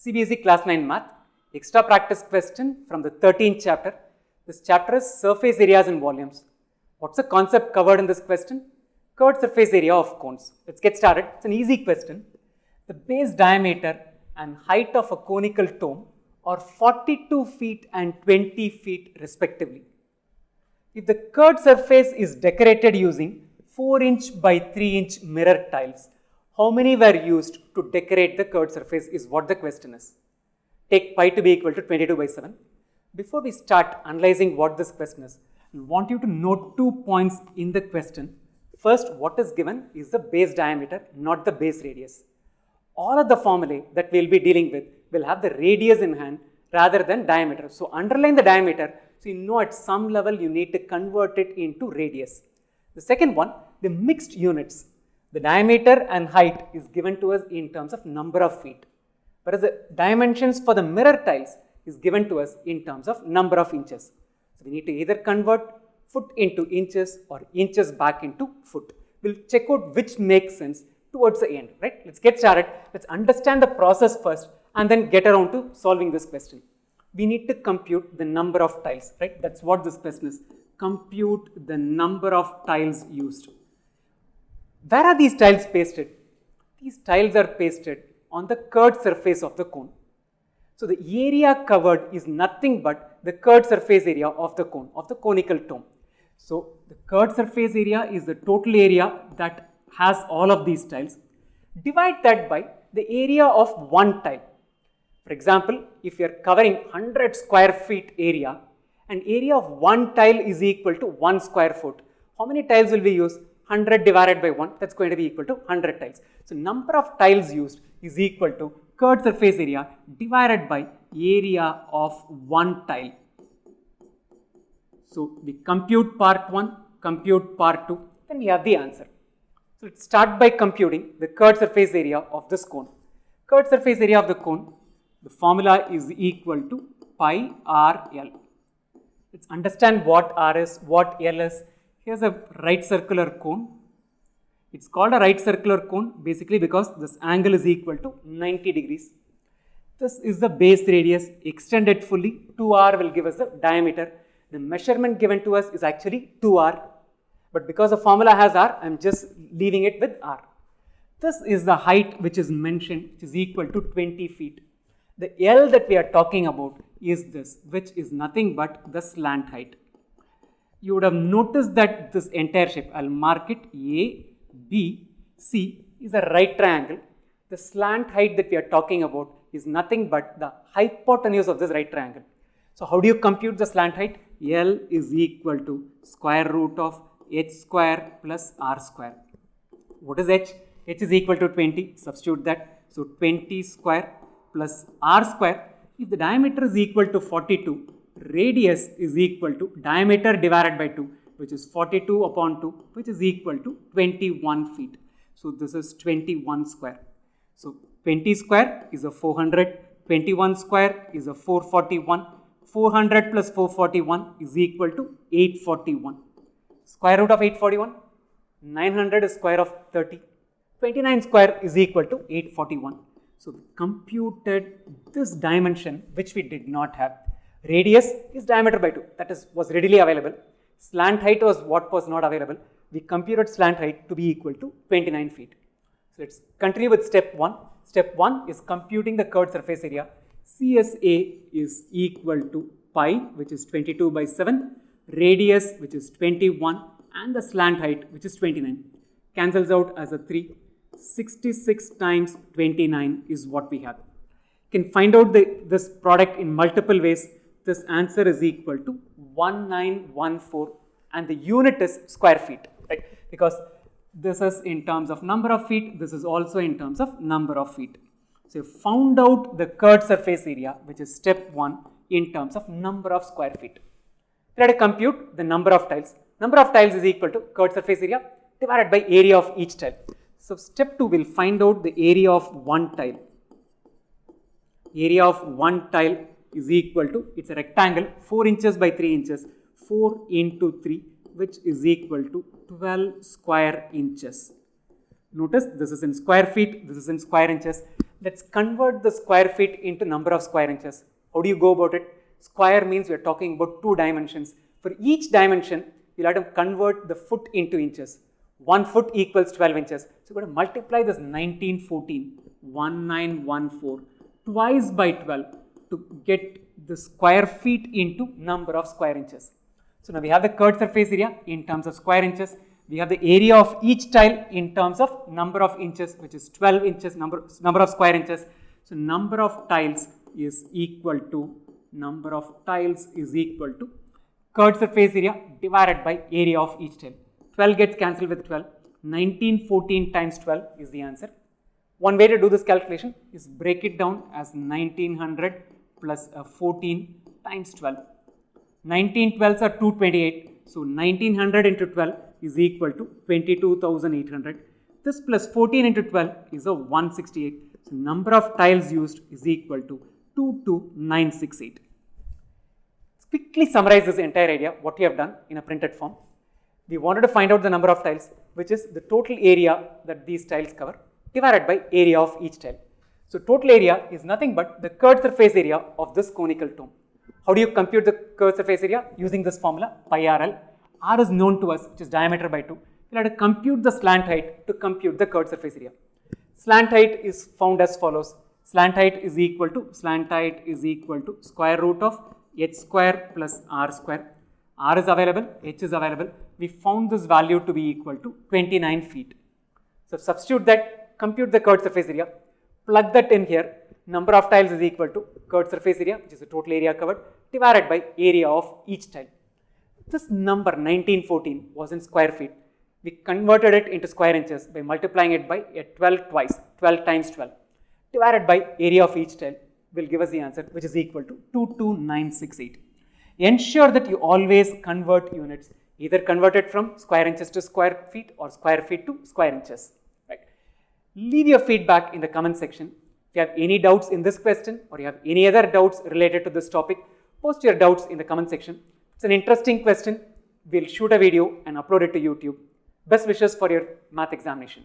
CBSE Class 9 Math, extra practice question from the 13th chapter. This chapter is surface areas and volumes. What's the concept covered in this question? Curved surface area of cones. Let's get started. It's an easy question. The base diameter and height of a conical dome are 42 feet and 20 feet respectively. If the curved surface is decorated using 4-inch by 3-inch mirror tiles, how many were used to decorate the curved surface is what the question is. Take pi to be equal to 22 by 7. Before we start analyzing what this question is, I want you to note 2 points in the question. First, what is given is the base diameter, not the base radius. All of the formulae that we will be dealing with will have the radius in hand rather than diameter. So, underline the diameter, so you know at some level you need to convert it into radius. The second one, the mixed units. The diameter and height is given to us in terms of number of feet, whereas the dimensions for the mirror tiles is given to us in terms of number of inches. So, we need to either convert foot into inches or inches back into foot. We'll check out which makes sense towards the end, right? Let's get started. Let's understand the process first and then get around to solving this question. We need to compute the number of tiles, right? That's what this question is. Compute the number of tiles used. Where are these tiles pasted? These tiles are pasted on the curved surface of the cone. So, the area covered is nothing but the curved surface area of the cone, of the conical dome. So, the curved surface area is the total area that has all of these tiles. Divide that by the area of one tile. For example, if you are covering 100 square feet area, and area of one tile is equal to 1 square foot, how many tiles will we use? 100 divided by 1, that's going to be equal to 100 tiles. So, number of tiles used is equal to curved surface area divided by area of one tile. So, we compute part 1, compute part 2, then we have the answer. So, let's start by computing the curved surface area of this cone. Curved surface area of the cone, the formula is equal to pi r L. Let's understand what r is, what L is. Here's a right circular cone. It's called a right circular cone basically because this angle is equal to 90 degrees. This is the base radius extended fully. 2r will give us the diameter. The measurement given to us is actually 2r. But because the formula has r, I am just leaving it with r. This is the height which is mentioned, which is equal to 20 feet. The L that we are talking about is this, which is nothing but the slant height. You would have noticed that this entire shape, I will mark it A, B, C is a right triangle. The slant height that we are talking about is nothing but the hypotenuse of this right triangle. So, how do you compute the slant height? L is equal to square root of h square plus r square. What is h? H is equal to 20, substitute that. So, 20 square plus r square. If the diameter is equal to 42, radius is equal to diameter divided by 2, which is 42 upon 2, which is equal to 21 feet. So, this is 21 square. So, 20 square is a 400, 21 square is a 441, 400 plus 441 is equal to 841. Square root of 841, 900 is square of 30, 29 square is equal to 841. So, we computed this dimension which we did not have. Radius is diameter by 2, that was readily available. Slant height was what was not available. We computed slant height to be equal to 29 feet. So, let us continue with step 1. Step 1 is computing the curved surface area. CSA is equal to pi, which is 22 by 7, radius which is 21 and the slant height which is 29. Cancels out as a 3. 66 times 29 is what we have. You can find out this product in multiple ways. This answer is equal to 1914 and the unit is square feet, right? Because this is in terms of number of feet, this is also in terms of number of feet. So, you found out the curved surface area, which is step 1 in terms of number of square feet. Try to compute the number of tiles. Number of tiles is equal to curved surface area divided by area of each tile. So, step 2 will find out the area of one tile. Area of one tile is equal to, it's a rectangle, 4 inches by 3 inches, 4 into 3, which is equal to 12 square inches. Notice this is in square feet, this is in square inches. let's convert the square feet into number of square inches. How do you go about it? Square means we are talking about 2 dimensions. For each dimension, you'll have to convert the foot into inches. 1 foot equals 12 inches. So we're going to multiply this 1914 twice by 12 to get the square feet into number of square inches. So now we have the curved surface area in terms of square inches. We have the area of each tile in terms of number of inches, which is 12 inches, number of square inches. So number of tiles is equal to curved surface area divided by area of each tile. 12 gets cancelled with 12. 1914 times 12 is the answer. One way to do this calculation is break it down as 1900 plus 14 times 12. 19 12s are 228. So 1900 into 12 is equal to 22,800. This plus 14 into 12 is a 168. So number of tiles used is equal to 22968. Let's quickly summarize this entire area, what we have done in a printed form. We wanted to find out the number of tiles, which is the total area that these tiles cover, divided by area of each tile. So total area is nothing but the curved surface area of this conical dome. How do you compute the curved surface area? Using this formula, pi RL. R is known to us, which is diameter by 2. We'll have to compute the slant height to compute the curved surface area. Slant height is found as follows. Slant height is equal to square root of h square plus r square. R is available, h is available. We found this value to be equal to 29 feet. So substitute that, compute the curved surface area, plug that in here. Number of tiles is equal to curved surface area, which is the total area covered, divided by area of each tile. This number 1914 was in square feet. We converted it into square inches by multiplying it by 12 twice, 12 times 12, divided by area of each tile will give us the answer, which is equal to 22968. Ensure that you always convert units, either convert it from square inches to square feet or square feet to square inches. Right? Leave your feedback in the comment section. If you have any doubts in this question or you have any other doubts related to this topic, post your doubts in the comment section. It's an interesting question. We'll shoot a video and upload it to YouTube. Best wishes for your math examination.